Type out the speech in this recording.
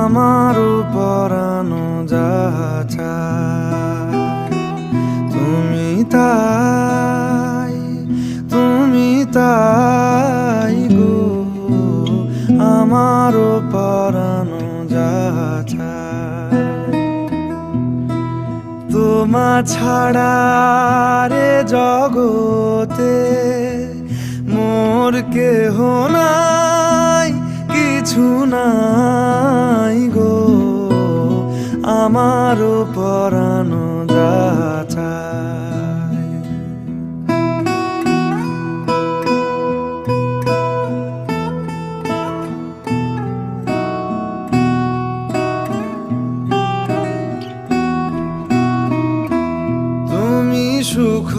আমারও পরানো যাহা চায় তুমি তাই গো, আমারও পরানো যাহা চায়। তোমা ছাড়া রে জগতে মোর কেহ নাই, কিছু নাই গো, আমারও পরানো যাহা চায়। তুমি সুখ